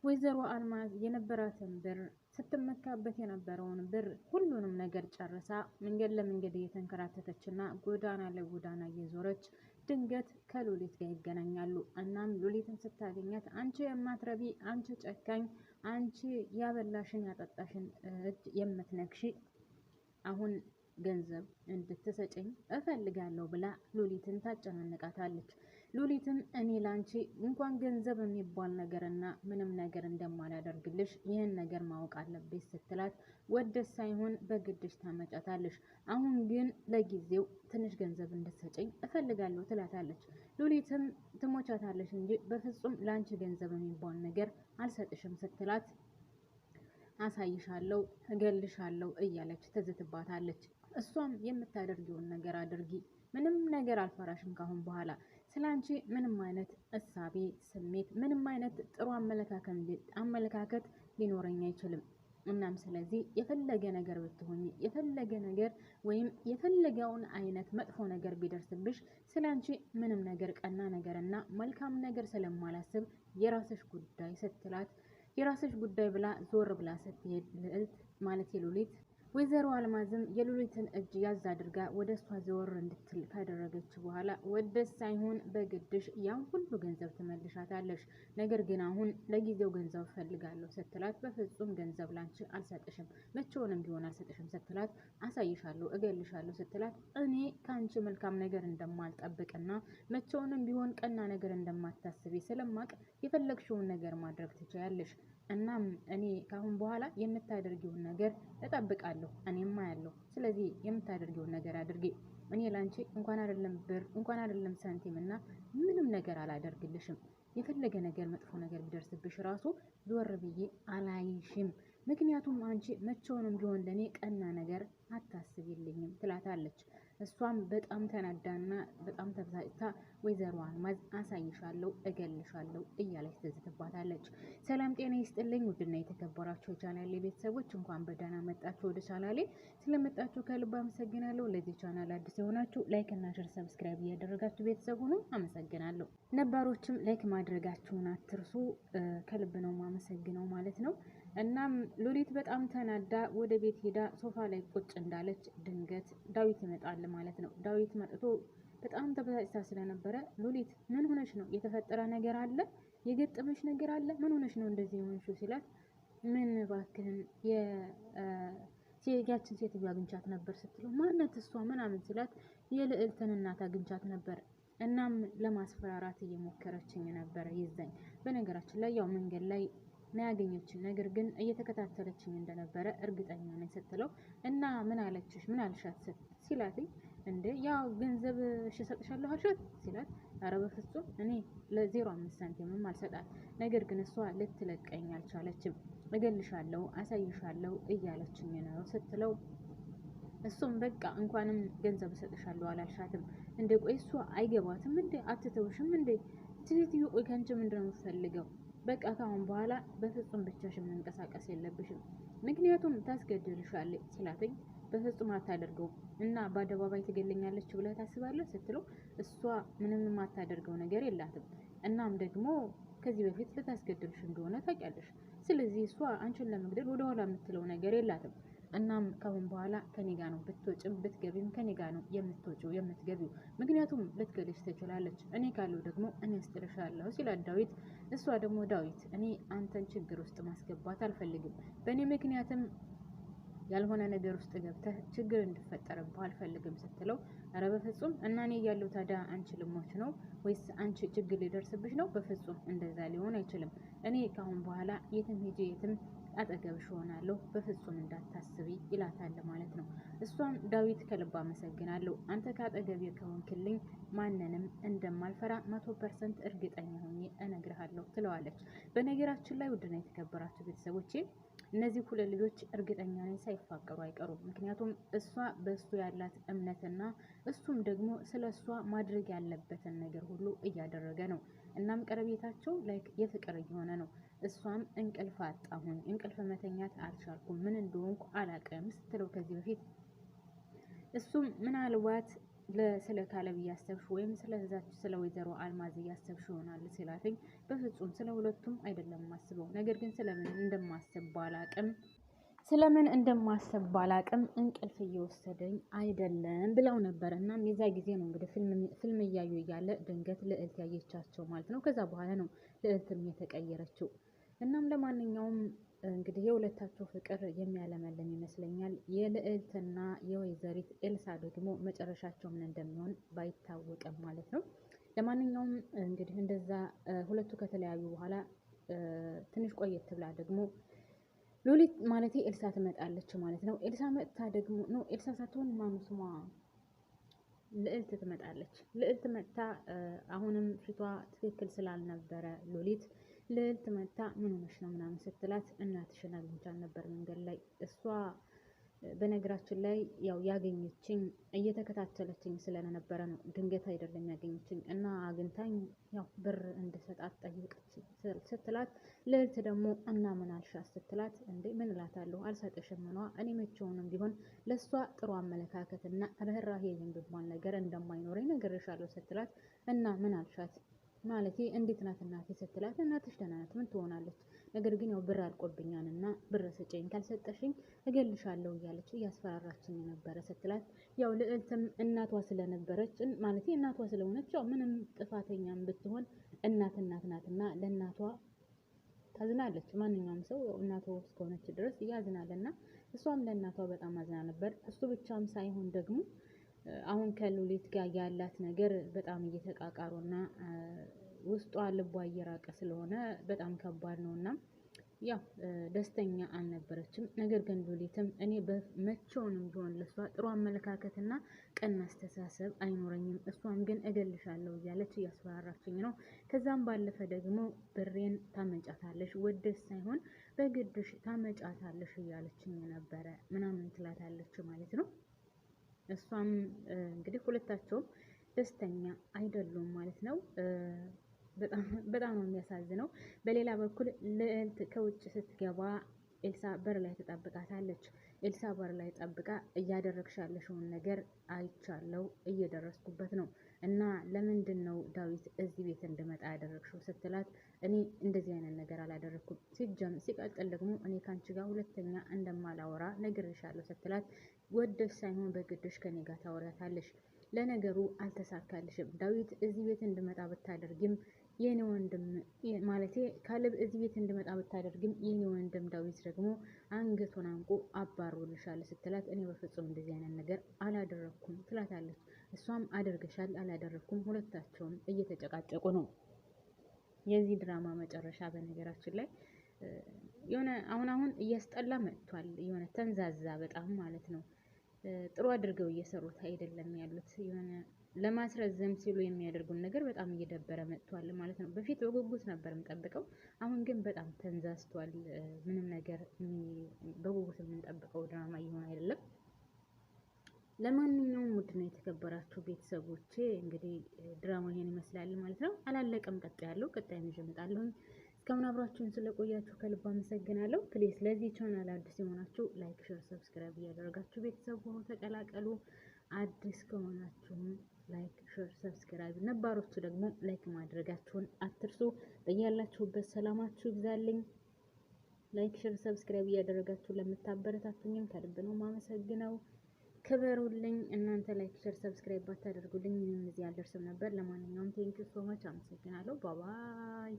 ወይዘሮ አልማዝ የነበራትን ብር ስትመካበት የነበረውን ብር ሁሉንም ነገር ጨርሳ መንገድ ለመንገድ እየተንከራተተችና ጎዳና ለጎዳና እየዞረች ድንገት ከሉሊት ጋር ይገናኛሉ። እናም ሉሊትን ስታገኛት አንቺ የማትረቢ፣ አንቺ ጨካኝ፣ አንቺ ያበላሽን ያጠጣሽን እጅ የምትነክሺ አሁን ገንዘብ እንድትሰጭኝ እፈልጋለሁ ብላ ሉሊትን ታጨናንቃታለች። ሉሊትም እኔ ላንቺ እንኳን ገንዘብ የሚባል ነገርና ምንም ነገር እንደማላደርግልሽ ይህን ነገር ማወቅ አለብሽ ስትላት ወደስ ሳይሆን በግድሽ ታመጫታለሽ። አሁን ግን ለጊዜው ትንሽ ገንዘብ እንድትሰጭኝ እፈልጋለሁ ትላታለች። ሉሊትም ትሞቻታለሽ እንጂ በፍጹም ላንቺ ገንዘብ የሚባል ነገር አልሰጥሽም ስትላት አሳይሻለሁ፣ እገልሻለሁ እያለች ትዝትባታለች። እሷም የምታደርጊውን ነገር አድርጊ፣ ምንም ነገር አልፈራሽም ካሁን በኋላ ስላንቺ ምንም አይነት እሳቤ፣ ስሜት፣ ምንም አይነት ጥሩ አመለካከት ሊኖረኝ አይችልም። እናም ስለዚህ የፈለገ ነገር ብትሆኚ፣ የፈለገ ነገር ወይም የፈለገውን አይነት መጥፎ ነገር ቢደርስብሽ ስላንቺ ምንም ነገር ቀና ነገርና መልካም ነገር ስለማላስብ የራስሽ ጉዳይ ስትላት የራስሽ ጉዳይ ብላ ዞር ብላ ስትሄድ ልዕልት ማለት ሉሊት ወይዘሮ አልማዝም የሉሊትን እጅ ያዝ አድርጋ ወደ እሷ ዘወር እንድትል ካደረገች በኋላ ወደስ ሳይሆን በግድሽ ያን ሁሉ ገንዘብ ትመልሻታለሽ። ነገር ግን አሁን ለጊዜው ገንዘብ ፈልጋለሁ ስትላት በፍጹም ገንዘብ ላንቺ አልሰጥሽም፣ መቼውንም ቢሆን አልሰጥሽም ስትላት አሳይሻለሁ፣ እገልሻለሁ ስትላት እኔ ከአንቺ መልካም ነገር እንደማልጠብቅና መቼውንም ቢሆን ቀና ነገር እንደማታስቢ ስለማቅ የፈለግሽውን ነገር ማድረግ ትችያለሽ። እናም እኔ ካሁን በኋላ የምታደርጊውን ነገር እጠብቃለሁ፣ እኔማ ያለው ስለዚህ የምታደርጊውን ነገር አድርጊ። እኔ ላንቺ እንኳን አይደለም ብር እንኳን አይደለም ሳንቲም እና ምንም ነገር አላደርግልሽም። የፈለገ ነገር መጥፎ ነገር ቢደርስብሽ ራሱ ዞር ብዬ አላይሽም። ምክንያቱም አንቺ መቼውንም ቢሆን ለኔ ቀና ነገር አታስቢልኝም ትላታለች። እሷም በጣም ተናዳና በጣም ተበሳጭታ ወይዘሮ አልማዝ አሳይሻለሁ፣ እገልሻለሁ እያለች ትዝትባታለች። ሰላም ጤና ይስጥልኝ ውድና የተከበራችሁ ቻናሌ ቤተሰቦች እንኳን በደህና መጣችሁ ወደ ቻናሌ። ስለመጣችሁ ከልብ አመሰግናለሁ። ለዚህ ቻናል አዲስ የሆናችሁ ላይክ እና ሼር ሰብስክራይብ እያደረጋችሁ ቤተሰብ ሁኑ። አመሰግናለሁ። ነባሮችም ላይክ ማድረጋችሁን አትርሱ። ከልብ ነው ማመሰግነው ማለት ነው። እናም ሉሊት በጣም ተናዳ ወደ ቤት ሄዳ ሶፋ ላይ ቁጭ እንዳለች ድንገት ዳዊት ይመጣል ማለት ነው። ዳዊት መጥቶ በጣም ተበሳጭታ ስለነበረ ሉሊት ምን ሆነሽ ነው? የተፈጠረ ነገር አለ? የገጠመሽ ነገር አለ? ምን ሆነሽ ነው እንደዚህ የሆንሽው ሲላት ምን እባክህን ያችን ሴትዮ አግኝቻት ነበር ስትለው ማነት እሷ ምናምን ሲላት የልዕልትን እናት አግኝቻት ነበር። እናም ለማስፈራራት እየሞከረችኝ ነበረ ይዘኝ። በነገራችን ላይ ያው መንገድ ላይ ነው ያገኘችኝ፣ ነገር ግን እየተከታተለችኝ እንደነበረ እርግጠኛ ነኝ ስትለው እና ምን አለችሽ? ምን አልሻት ሲላትኝ እንዴ ያው ገንዘብ እሰጥሻለሁ አልሻት ሲላት ኧረ በፍጹም እኔ ለ05 ሳንቲምም አልሰጣት፣ ነገር ግን እሷ ልትለቀኝ አልቻለችም። እገልሻለሁ፣ አሳይሻለሁ እያለችኝ ነው ስትለው እሱም በቃ እንኳንም ገንዘብ እሰጥሻለሁ አላልሻትም እንዴ? ቆይ እሷ አይገባትም እንዴ? አትተውሽም እንዴ? ሴትዮ ቆይ ከአንቺ ምንድነው የምትፈልገው? በቃ ካሁን በኋላ በፍጹም ብቻሽን መንቀሳቀስ የለብሽም፣ ምክንያቱም ታስገድልሻለች ሲላትኝ በፍጹም አታደርገውም እና በአደባባይ ትገለኛለች ብለህ ታስባለህ ስትለው እሷ ምንም የማታደርገው ነገር የላትም። እናም ደግሞ ከዚህ በፊት ልታስገድልሽ እንደሆነ ታውቂያለሽ። ስለዚህ እሷ አንቺን ለመግደል ወደኋላ የምትለው ነገር የላትም። እናም ካሁን በኋላ ከኔ ጋር ነው ብትወጭም ብትገቢም ከኔ ጋር ነው የምትወጪው የምትገቢው፣ ምክንያቱም ልትገልሽ ትችላለች። እኔ ካለው ደግሞ እኔ አስጥልሻለሁ ሲላት ዳዊት እሷ ደግሞ ዳዊት እኔ አንተን ችግር ውስጥ ማስገባት አልፈልግም፣ በእኔ ምክንያትም ያልሆነ ነገር ውስጥ ገብተህ ችግር እንድፈጠርብህ አልፈልግም ስትለው ኧረ በፍጹም እና እኔ እያለሁ ታዲያ አንቺ ልሞች ነው ወይስ አንቺ ችግር ሊደርስብሽ ነው? በፍጹም እንደዛ ሊሆን አይችልም። እኔ ካሁን በኋላ የትም ሄጄ የትም አጠገብሽ ሆናለሁ፣ በፍጹም እንዳታስቢ ይላታል ማለት ነው። እሷም ዳዊት ከልብ አመሰግናለሁ፣ አንተ ካጠገቤ ከሆንክልኝ ማንንም እንደማልፈራ 100% እርግጠኛ ሆኜ እነግርሃለሁ ትለዋለች። በነገራችን ላይ ውድና የተከበራችሁ ቤተሰቦቼ እነዚህ ሁለት ልጆች እርግጠኛ ነኝ ሳይፋቀሩ አይቀሩም። ምክንያቱም እሷ በእሱ ያላት እምነትና እሱም ደግሞ ስለ እሷ ማድረግ ያለበትን ነገር ሁሉ እያደረገ ነው። እናም ቀረቤታቸው ላይክ የፍቅር እየሆነ ነው። እሷም እንቅልፍ አጣሁኝ፣ እንቅልፍ መተኛት አልቻልኩም፣ ምን እንደሆንኩ አላቅም ስትለው ከዚህ በፊት እሱም ምናልባት ስለ ካለብ እያሰብሽ ወይም ስለዛች ስለ ወይዘሮ አልማዝ እያሰብሽ ይሆናል ሲላትኝ፣ በፍጹም ስለ ሁለቱም አይደለም ማስበው፣ ነገር ግን ስለምን እንደማስብ ባላቅም እንቅልፍ እየወሰደኝ አይደለም ብለው ነበር። እናም የዛ ጊዜ ነው እንግዲህ ፊልም እያዩ እያለ ድንገት ልዕልት ያየቻቸው ማለት ነው። ከዛ በኋላ ነው ልዕልትም የተቀየረችው። እናም ለማንኛውም እንግዲህ የሁለታቸው ፍቅር የሚያለመልም ይመስለኛል። የልዕልትና የወይዘሪት ኤልሳ ደግሞ መጨረሻቸው ምን እንደሚሆን ባይታወቅም ማለት ነው። ለማንኛውም እንግዲህ እንደዛ ሁለቱ ከተለያዩ በኋላ ትንሽ ቆየት ብላ ደግሞ ሉሊት ማለት ኤልሳ ትመጣለች ማለት ነው። ኤልሳ መጥታ ደግሞ ነው ኤልሳ ሳትሆን ማኑ ስሟ ልዕልት ትመጣለች። ልዕልት መጥታ አሁንም ፊቷ ትክክል ስላልነበረ ሉሊት ልዕልት መጥታ ምን ሆነሽ ነው ምናምን ስትላት እናትሽን አግኝቻት ነበር መንገድ ላይ እሷ በነገራችን ላይ ያው ያገኘችኝ እየተከታተለችኝ ስለነበረ ነው። ድንገት አይደለም ያገኘችኝ እና አግኝታኝ ያው ብር እንድሰጣት ጠይቀች ስትላት ልዕልት ደግሞ እና ምን አልሻት ስትላት እንዴ ምን እላታለሁ አልሰጥሽም ነዋ እኔ መቼውንም ቢሆን ለእሷ ጥሩ አመለካከትና ርህራሄ የሚባል ነገር እንደማይኖረኝ ነግሬሻለሁ ስትላት እና ምን አልሻት ማለቴ እንዴት ናት እናቴ ስትላት እናትሽ ደህና ናት ምን ትሆናለች ነገር ግን ያው ብር አልቆብኛልና ብር ስጪኝ ካልሰጠሽኝ እገልሻለሁ እያለች እያስፈራራችኝ ነበረ ስትላት ያው ልዕልትም እናቷ ስለነበረች ማለቴ እናቷ ስለሆነች ያው ምንም ጥፋተኛም ብትሆን እናት ናትና ለእናቷ ታዝናለች። ማንኛውም ሰው እናቷ እስከሆነች ድረስ ያዝናልና እሷም ለእናቷ በጣም አዝና ነበር። እሱ ብቻም ሳይሆን ደግሞ አሁን ከሉሊት ጋር ያላት ነገር በጣም እየተቃቃሩና ውስጧ ልቧ እየራቀ ስለሆነ በጣም ከባድ ነውና ያው ደስተኛ አልነበረችም። ነገር ግን ሉሊትም እኔ በመቼውንም ቢሆን ለሷ ጥሩ አመለካከትና ቀና አስተሳሰብ አይኖረኝም፣ እሷን ግን እገልሻለሁ እያለች እያስፈራራችኝ ነው። ከዛም ባለፈ ደግሞ ብሬን ታመጫታለሽ፣ ወደሽ ሳይሆን በግድሽ ታመጫታለሽ እያለችኝ ነበረ ምናምን ትላታለች ማለት ነው። እሷም እንግዲህ ሁለታቸውም ደስተኛ አይደሉም ማለት ነው። በጣም ነው የሚያሳዝነው። በሌላ በኩል ልዕልት ከውጭ ስትገባ ኤልሳ በር ላይ ተጠብቃታለች። ኤልሳ በር ላይ ጠብቃ እያደረግሽ ያለሽውን ነገር አይቻለው እየደረስኩበት ነው እና ለምንድን ነው ዳዊት እዚህ ቤት እንድመጣ ያደረግሽው ስትላት እኔ እንደዚህ አይነት ነገር አላደረግኩም፣ ሲቀጥል ደግሞ እኔ ካንቺ ጋር ሁለተኛ እንደማላወራ ነግሬሻለሁ ስትላት ወደሽ ሳይሆን በግድሽ ከኔ ጋር ታወሪያታለሽ። ለነገሩ አልተሳካልሽም። ዳዊት እዚህ ቤት እንድመጣ ብታደርግም የኔ ወንድም ማለቴ ካለብ እዚህ ቤት እንድመጣ ብታደርግም የኔ ወንድም ዳዊት ደግሞ አንገቱን አንቆ አባሮልሻል ስትላት እኔ በፍጹም እንደዚህ አይነት ነገር አላደረኩም ትላታለች። እሷም አደርገሻል አላደረኩም፣ ሁለታቸውም እየተጨቃጨቁ ነው። የዚህ ድራማ መጨረሻ በነገራችን ላይ የሆነ አሁን እያስጠላ መጥቷል። የሆነ ተንዛዛ በጣም ማለት ነው። ጥሩ አድርገው እየሰሩት አይደለም ያሉት። የሆነ ለማስረዘም ሲሉ የሚያደርጉን ነገር በጣም እየደበረ መጥቷል ማለት ነው። በፊት በጉጉት ነበር የምንጠብቀው፣ አሁን ግን በጣም ተንዛዝቷል። ምንም ነገር በጉጉት የምንጠብቀው ድራማ እየሆነ አይደለም። ለማንኛውም ውድና የተከበራችሁ ቤተሰቦቼ እንግዲህ ድራማው ይሄን ይመስላል ማለት ነው። አላለቀም፣ ቀጣይ ይዤ እመጣለሁ። እስካሁን አብራችሁን ስለቆያችሁ ከልብ አመሰግናለሁ። ፕሊዝ ለዚህ ቻናል አዲስ የሆናችሁ ላይክ፣ ሼር፣ ሰብስክራይብ እያደረጋችሁ ቤተሰብ ሆኖ ተቀላቀሉ። አዲስ ከሆናችሁም ላይክ፣ ሼር፣ ሰብስክራይብ፣ ነባሮቹ ደግሞ ላይክ ማድረጋችሁን አትርሱ። በያላችሁበት ሰላማችሁ ይብዛልኝ። ላይክ፣ ሼር፣ ሰብስክራይብ እያደረጋችሁ ለምታበረታቱኝም ከልብ ነው ማመሰግነው። ክበሩልኝ። እናንተ ላይክ፣ ሼር፣ ሰብስክራይብ ባታደርጉልኝ ምንም እዚህ አልደርስም ነበር። ለማንኛውም ቴንኪው ሶ ማች አመሰግናለሁ። ባባይ